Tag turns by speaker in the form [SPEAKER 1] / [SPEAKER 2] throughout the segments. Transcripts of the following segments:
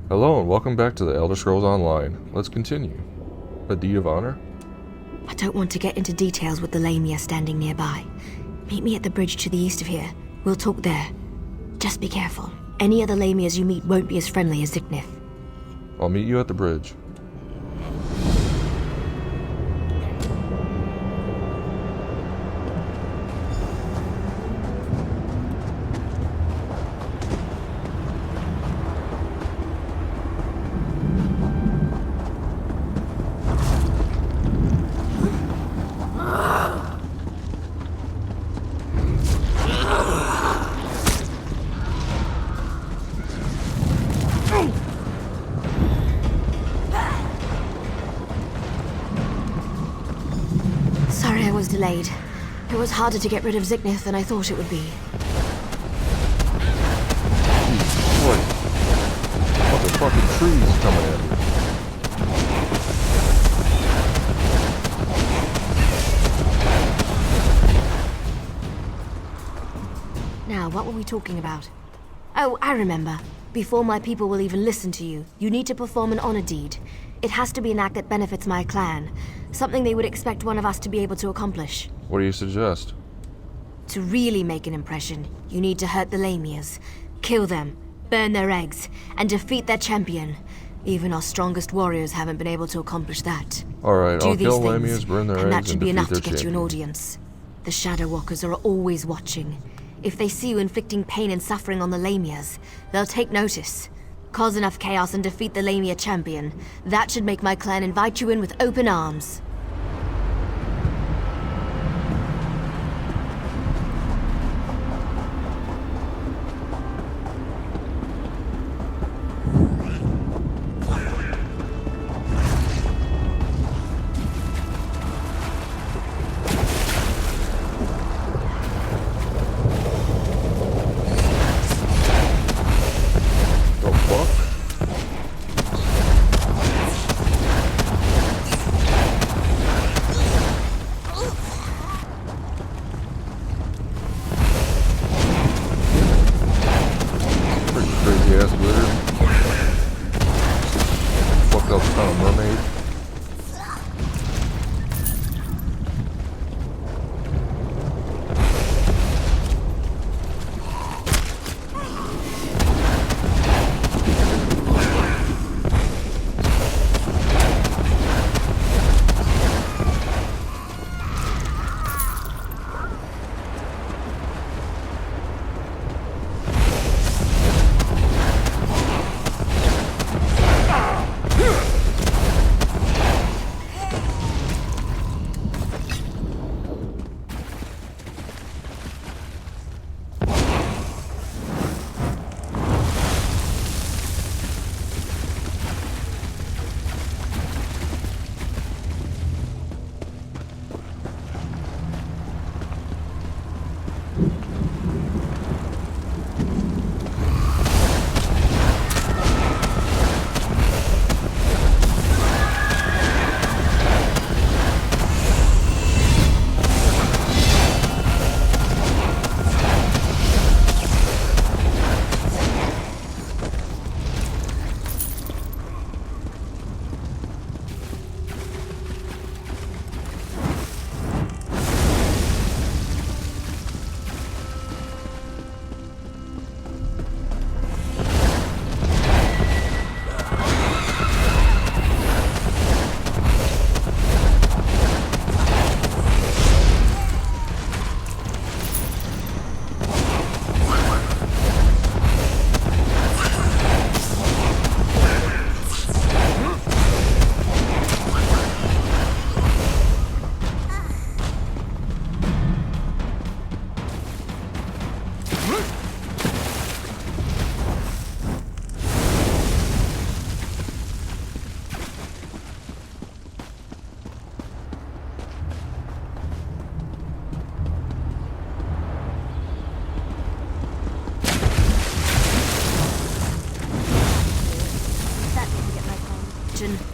[SPEAKER 1] Hello and welcome back to the Elder Scrolls Online. Let's continue. A deed of honor?
[SPEAKER 2] I don't want to get into details with the Lamia standing nearby. Meet me at the bridge to the east of here. We'll talk there. Just be careful. Any other Lamias you meet won't be as friendly as Ziknith.
[SPEAKER 1] I'll meet you at the bridge.
[SPEAKER 2] Sorry I was delayed. It was harder to get rid of Ziknith than I thought it would be.
[SPEAKER 1] What? Fucking trees coming at me.
[SPEAKER 2] Now, what were we talking about? Oh, I remember. Before my people will even listen to you, you need to perform an honor deed. It has to be an act that benefits my clan. Something they would expect one of us to be able to accomplish.
[SPEAKER 1] What do you suggest?
[SPEAKER 2] To really make an impression, you need to hurt the Lamias, kill them, burn their eggs, and defeat their champion. Even our strongest warriors haven't been able to accomplish that.
[SPEAKER 1] Alright, I'll
[SPEAKER 2] Do these
[SPEAKER 1] kill
[SPEAKER 2] things,
[SPEAKER 1] Lamias, burn their
[SPEAKER 2] and
[SPEAKER 1] eggs,
[SPEAKER 2] that should
[SPEAKER 1] and
[SPEAKER 2] be
[SPEAKER 1] defeat
[SPEAKER 2] enough
[SPEAKER 1] their
[SPEAKER 2] to get you an
[SPEAKER 1] champion.
[SPEAKER 2] audience. The Shadow Walkers are always watching. If they see you inflicting pain and suffering on the Lamias, they'll take notice. Cause enough chaos and defeat the Lamia champion. That should make my clan invite you in with open arms.
[SPEAKER 1] The fuck? Pretty crazy ass glitter. Fucked up kind of mermaid.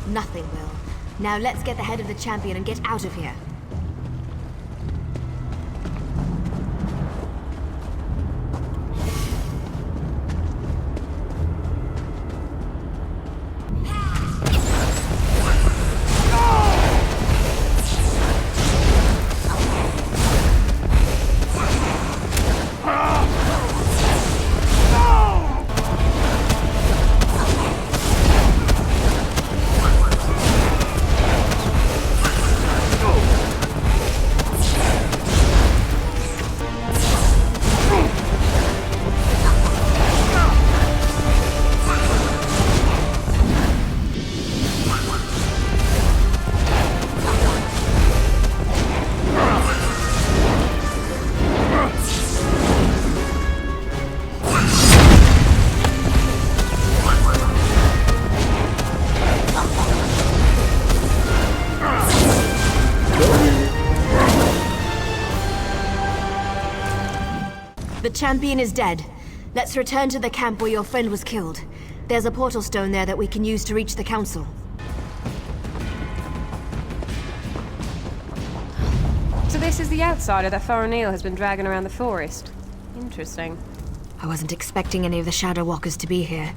[SPEAKER 2] Nothing will. Now let's get the head of the champion and get out of here. champion is dead. Let's return to the camp where your friend was killed. There's a portal stone there that we can use to reach the council.
[SPEAKER 3] So this is the outsider that Faranil has been dragging around the forest. Interesting.
[SPEAKER 2] I wasn't expecting any of the Shadow Walkers to be here.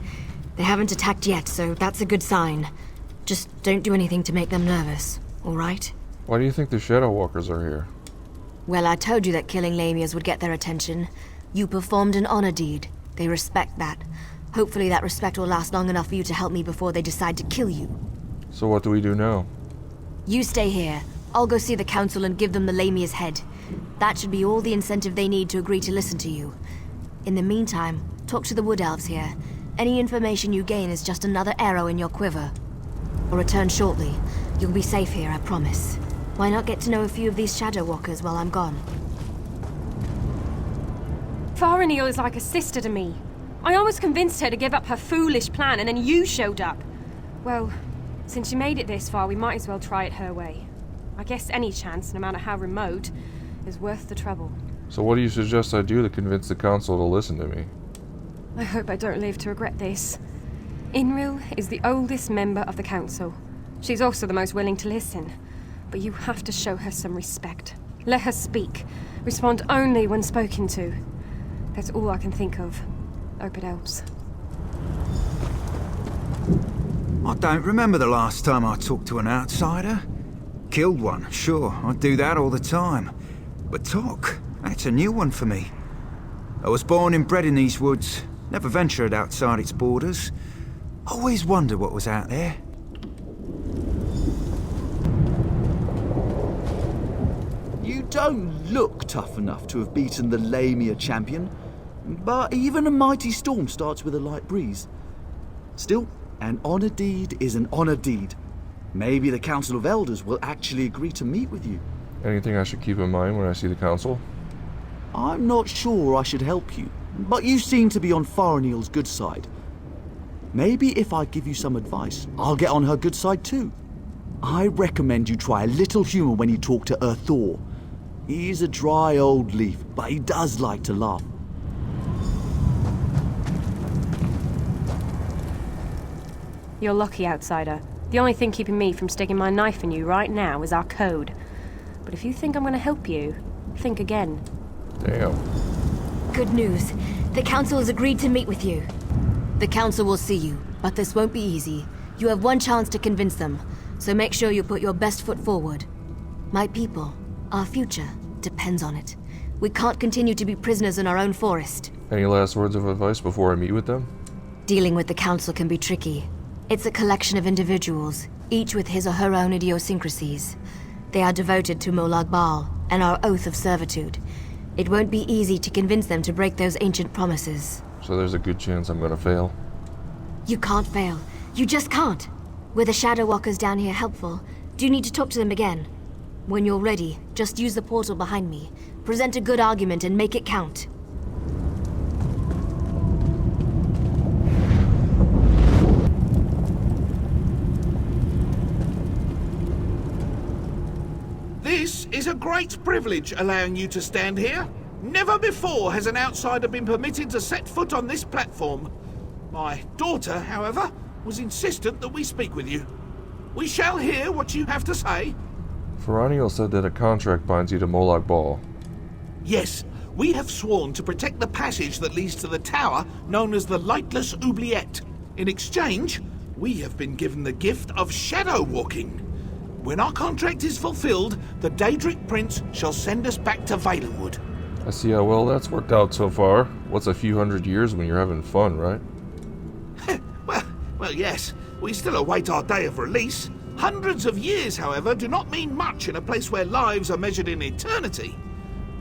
[SPEAKER 2] They haven't attacked yet, so that's a good sign. Just don't do anything to make them nervous, alright?
[SPEAKER 1] Why do you think the Shadow Walkers are here?
[SPEAKER 2] Well, I told you that killing Lamias would get their attention. You performed an honor deed. They respect that. Hopefully that respect will last long enough for you to help me before they decide to kill you.
[SPEAKER 1] So what do we do now?
[SPEAKER 2] You stay here. I'll go see the council and give them the Lamia's head. That should be all the incentive they need to agree to listen to you. In the meantime, talk to the Wood Elves here. Any information you gain is just another arrow in your quiver. I'll return shortly. You'll be safe here, I promise. Why not get to know a few of these Shadow Walkers while I'm gone?
[SPEAKER 3] Faranil is like a sister to me. I almost convinced her to give up her foolish plan, and then you showed up. Well, since you made it this far, we might as well try it her way. I guess any chance, no matter how remote, is worth the trouble.
[SPEAKER 1] So what do you suggest I do to convince the council to listen to me?
[SPEAKER 3] I hope I don't live to regret this. Inril is the oldest member of the council. She's also the most willing to listen. But you have to show her some respect. Let her speak. Respond only when spoken to. That's all I can think of. Hope it helps.
[SPEAKER 4] I don't remember the last time I talked to an outsider. Killed one, sure, I do that all the time. But talk, that's a new one for me. I was born and bred in these woods, never ventured outside its borders. Always wondered what was out there.
[SPEAKER 5] You don't look tough enough to have beaten the Lamia champion, but even a mighty storm starts with a light breeze. Still, an honor deed is an honor deed. Maybe the Council of Elders will actually agree to meet with you.
[SPEAKER 1] Anything I should keep in mind when I see the council?
[SPEAKER 5] I'm not sure I should help you, but you seem to be on Faranil's good side. Maybe if I give you some advice, I'll get on her good side too. I recommend you try a little humor when you talk to Thor. He's a dry old leaf, but he does like to laugh.
[SPEAKER 3] You're lucky, outsider. The only thing keeping me from sticking my knife in you right now is our code. But if you think I'm going to help you, think again.
[SPEAKER 1] Damn.
[SPEAKER 2] Good news. The council has agreed to meet with you. The council will see you, but this won't be easy. You have one chance to convince them, so make sure you put your best foot forward. My people, our future, depends on it. We can't continue to be prisoners in our own forest.
[SPEAKER 1] Any last words of advice before I meet with them?
[SPEAKER 2] Dealing with the council can be tricky. It's a collection of individuals, each with his or her own idiosyncrasies. They are devoted to Molag Bal and our oath of servitude. It won't be easy to convince them to break those ancient promises.
[SPEAKER 1] So there's a good chance I'm gonna fail.
[SPEAKER 2] You can't fail. You just can't. Were the Shadow Walkers down here helpful? Do you need to talk to them again? When you're ready, just use the portal behind me. Present a good argument and make it count.
[SPEAKER 6] This is a great privilege allowing you to stand here. Never before has an outsider been permitted to set foot on this platform. My daughter, however, was insistent that we speak with you. We shall hear what you have to say.
[SPEAKER 1] Faranil said that a contract binds you to Molag Bal.
[SPEAKER 6] Yes, we have sworn to protect the passage that leads to the tower known as the Lightless Oubliette. In exchange, we have been given the gift of shadow walking. When our contract is fulfilled, the Daedric Prince shall send us back to Valenwood.
[SPEAKER 1] I see how well that's worked out so far. What's a few hundred years when you're having fun, right?
[SPEAKER 6] Well, yes, we still await our day of release. Hundreds of years, however, do not mean much in a place where lives are measured in eternity.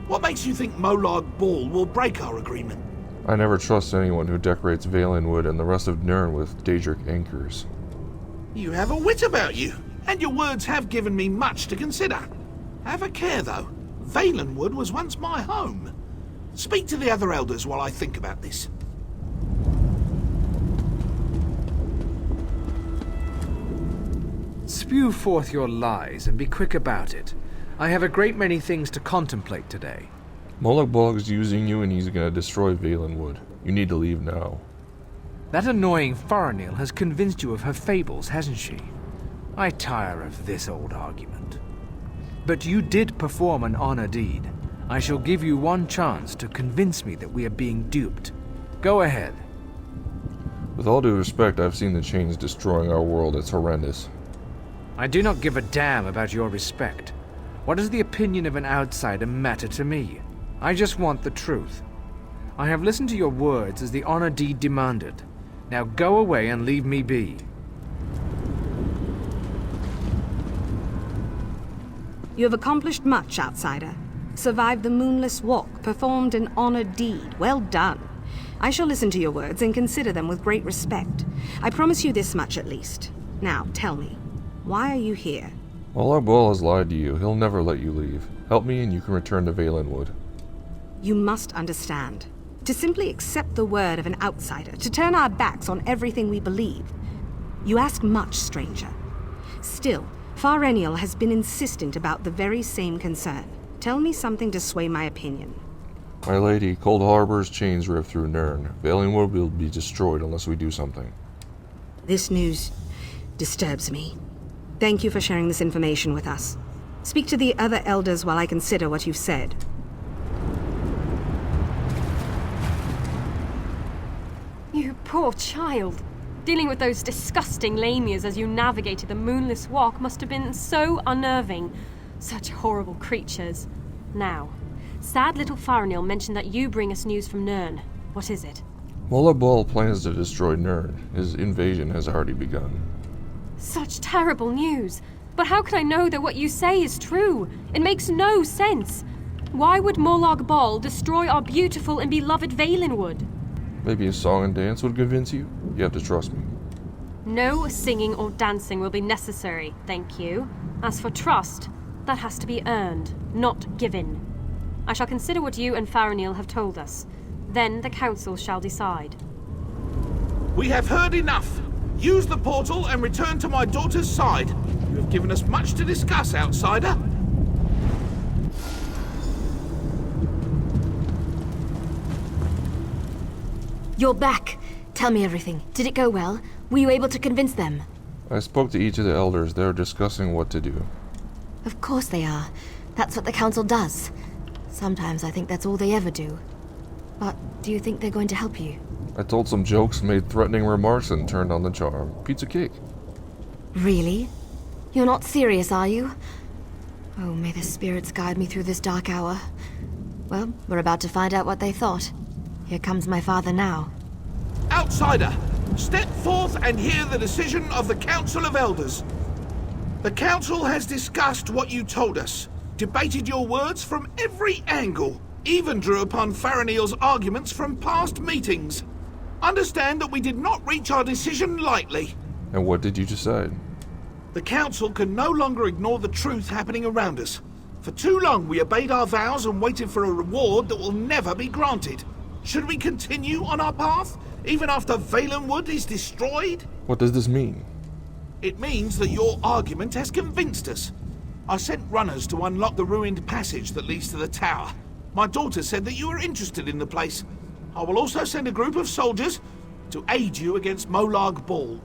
[SPEAKER 6] What makes you think Molag Bal will break our agreement?
[SPEAKER 1] I never trust anyone who decorates Valenwood and the rest of Nirn with Daedric anchors.
[SPEAKER 6] You have a wit about you, and your words have given me much to consider. Have a care, though. Valenwood was once my home. Speak to the other elders while I think about this.
[SPEAKER 7] Spew forth your lies and be quick about it. I have a great many things to contemplate today.
[SPEAKER 1] Moloch Bolg's using you and he's gonna destroy Valenwood. You need to leave now.
[SPEAKER 7] That annoying Faranil has convinced you of her fables, hasn't she? I tire of this old argument. But you did perform an honor deed. I shall give you one chance to convince me that we are being duped. Go ahead.
[SPEAKER 1] With all due respect, I've seen the chains destroying our world. It's horrendous.
[SPEAKER 7] I do not give a damn about your respect. What does the opinion of an outsider matter to me? I just want the truth. I have listened to your words as the honor deed demanded. Now go away and leave me be.
[SPEAKER 8] You have accomplished much, outsider. Survived the moonless walk, performed an honored deed. Well done. I shall listen to your words and consider them with great respect. I promise you this much at least. Now, tell me, why are you here?
[SPEAKER 1] Moloch Bol has lied to you. He'll never let you leave. Help me and you can return to Valenwood.
[SPEAKER 8] You must understand. To simply accept the word of an outsider, to turn our backs on everything we believe. You ask much, stranger. Still, Faranil has been insistent about the very same concern. Tell me something to sway my opinion.
[SPEAKER 1] My lady, Cold Harbor's chains ripped through Nirn. Valenwood will be destroyed unless we do something.
[SPEAKER 8] This news disturbs me. Thank you for sharing this information with us. Speak to the other elders while I consider what you've said.
[SPEAKER 3] You poor child. Dealing with those disgusting lamias as you navigated the moonless walk must have been so unnerving. Such horrible creatures. Now, sad little Faranil mentioned that you bring us news from Nirn. What is it?
[SPEAKER 1] Moloch Bol plans to destroy Nirn. His invasion has already begun.
[SPEAKER 3] Such terrible news. But how can I know that what you say is true? It makes no sense. Why would Moloch Bol destroy our beautiful and beloved Valenwood?
[SPEAKER 1] Maybe a song and dance would convince you? You have to trust me.
[SPEAKER 3] No singing or dancing will be necessary, thank you. As for trust, that has to be earned, not given. I shall consider what you and Faranil have told us. Then the council shall decide.
[SPEAKER 6] We have heard enough. Use the portal and return to my daughter's side. You have given us much to discuss, outsider.
[SPEAKER 2] You're back. Tell me everything. Did it go well? Were you able to convince them?
[SPEAKER 1] I spoke to each of the elders. They're discussing what to do.
[SPEAKER 2] Of course they are. That's what the council does. Sometimes I think that's all they ever do. But do you think they're going to help you?
[SPEAKER 1] I told some jokes, made threatening remarks, and turned on the charm. Pizza cake.
[SPEAKER 2] Really? You're not serious, are you? Oh, may the spirits guide me through this dark hour. Well, we're about to find out what they thought. Here comes my father now.
[SPEAKER 6] Outsider, step forth and hear the decision of the Council of Elders. The Council has discussed what you told us, debated your words from every angle, even drew upon Faranil's arguments from past meetings. Understand that we did not reach our decision lightly.
[SPEAKER 1] And what did you decide?
[SPEAKER 6] The Council can no longer ignore the truth happening around us. For too long we obeyed our vows and waited for a reward that will never be granted. Should we continue on our path, even after Valenwood is destroyed?
[SPEAKER 1] What does this mean?
[SPEAKER 6] It means that your argument has convinced us. I sent runners to unlock the ruined passage that leads to the tower. My daughter said that you were interested in the place. I will also send a group of soldiers to aid you against Moloch Bol.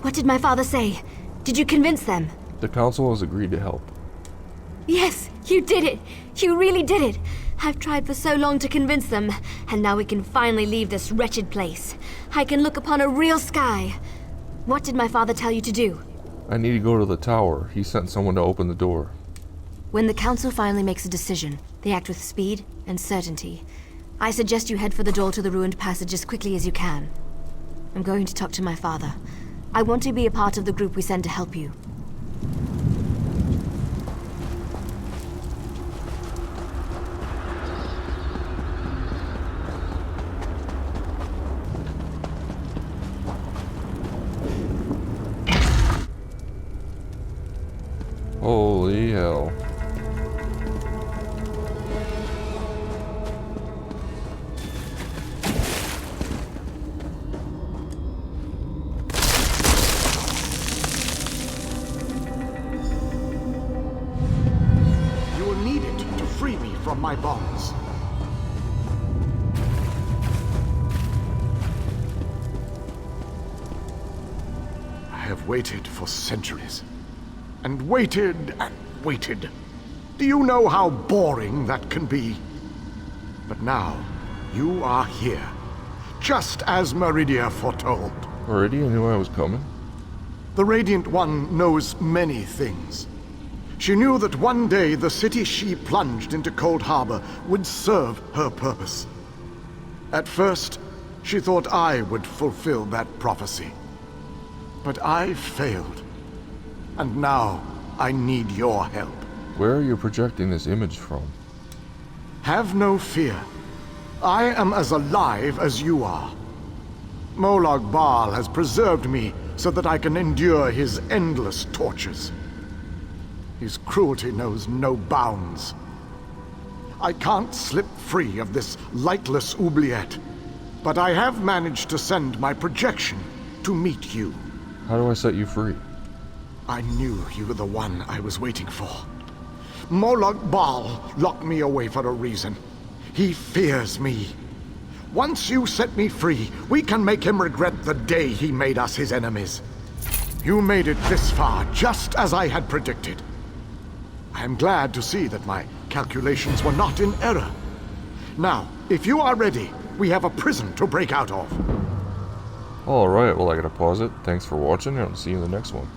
[SPEAKER 2] What did my father say? Did you convince them?
[SPEAKER 1] The council has agreed to help.
[SPEAKER 2] Yes, you did it! You really did it! I've tried for so long to convince them, and now we can finally leave this wretched place. I can look upon a real sky. What did my father tell you to do?
[SPEAKER 1] I need to go to the tower. He sent someone to open the door.
[SPEAKER 2] When the council finally makes a decision, they act with speed and certainty. I suggest you head for the door to the ruined passage as quickly as you can. I'm going to talk to my father. I want to be a part of the group we send to help you.
[SPEAKER 1] Holy hell.
[SPEAKER 5] You are needed to free me from my bonds.
[SPEAKER 9] have waited for centuries. And waited and waited. Do you know how boring that can be? But now, you are here. Just as Meridia foretold.
[SPEAKER 1] Meridia knew I was coming?
[SPEAKER 9] The Radiant One knows many things. She knew that one day the city she plunged into Cold Harbor would serve her purpose. At first, she thought I would fulfill that prophecy. But I failed. And now, I need your help.
[SPEAKER 1] Where are you projecting this image from?
[SPEAKER 9] Have no fear. I am as alive as you are. Molag Bal has preserved me so that I can endure his endless tortures. His cruelty knows no bounds. I can't slip free of this lightless oubliette, but I have managed to send my projection to meet you.
[SPEAKER 1] How do I set you free?
[SPEAKER 9] I knew you were the one I was waiting for. Molag Bal locked me away for a reason. He fears me. Once you set me free, we can make him regret the day he made us his enemies. You made it this far, just as I had predicted. I am glad to see that my calculations were not in error. Now, if you are ready, we have a prison to break out of.
[SPEAKER 1] Alright, well I gotta pause it. Thanks for watching, and I'll see you in the next one.